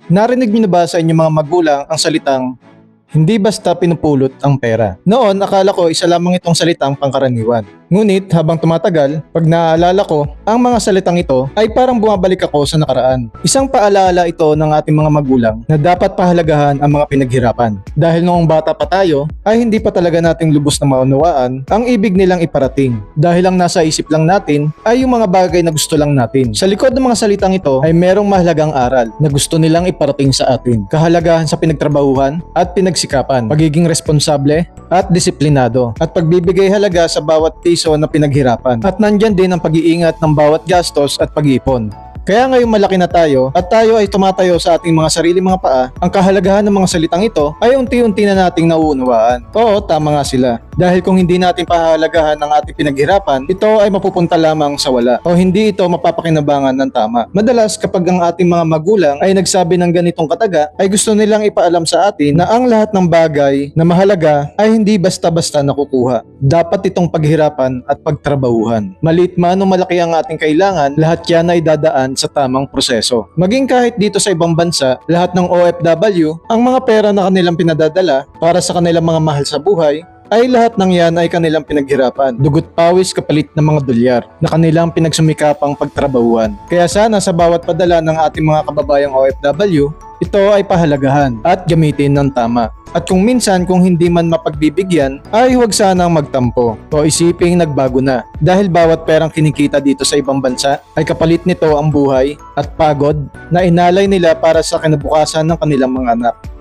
Narinig niyo na ba sa inyong mga magulang ang salitang, hindi basta pinupulot ang pera? Noon, akala ko isa lamang itong salitang pangkaraniwan. Ngunit habang tumatagal, pag naaalala ko, ang mga salitang ito ay parang bumabalik ako sa nakaraan. Isang paalala ito ng ating mga magulang na dapat pahalagahan ang mga pinaghirapan. Dahil noong bata pa tayo, ay hindi pa talaga nating lubos na maunawaan ang ibig nilang iparating. Dahil ang nasa isip lang natin ay yung mga bagay na gusto lang natin. Sa likod ng mga salitang ito ay merong mahalagang aral na gusto nilang iparating sa atin. Kahalagahan sa pinagtrabahuhan at pinagsikapan, pagiging responsable at disiplinado, at pagbibigay halaga sa bawat piso na pinaghirapan. At nandyan din ang pag-iingat ng bawat gastos at pag-iipon. Kaya ngayong malaki na tayo at tayo ay tumatayo sa ating mga sarili mga paa, ang kahalagahan ng mga salitang ito ay unti-unti na nating nauunawaan. Oo, tama nga sila. Dahil kung hindi natin pahalagahan ang ating pinaghirapan, ito ay mapupunta lamang sa wala o hindi ito mapapakinabangan ng tama. Madalas kapag ang ating mga magulang ay nagsabi ng ganitong kataga, ay gusto nilang ipaalam sa atin na ang lahat ng bagay na mahalaga ay hindi basta-basta nakukuha. Dapat itong paghirapan at pagtrabahuhan. Maliit man o malaki ang ating kailangan, lahat yan ay dadaan sa tamang proseso. Maging kahit dito sa ibang bansa, lahat ng OFW, ang mga pera na kanilang pinadadala para sa kanilang mga mahal sa buhay, ay lahat ng yan ay kanilang pinaghirapan. Dugot pawis kapalit ng mga dolyar na kanilang pinagsumikapang pagtrabahuan. Kaya sana sa bawat padala ng ating mga kababayang OFW, ito ay pahalagahan at gamitin ng tama. At kung minsan kung hindi man mapagbibigyan, ay huwag sanang magtampo o isiping nagbago na. Dahil bawat perang kinikita dito sa ibang bansa ay kapalit nito ang buhay at pagod na inalay nila para sa kinabukasan ng kanilang mga anak.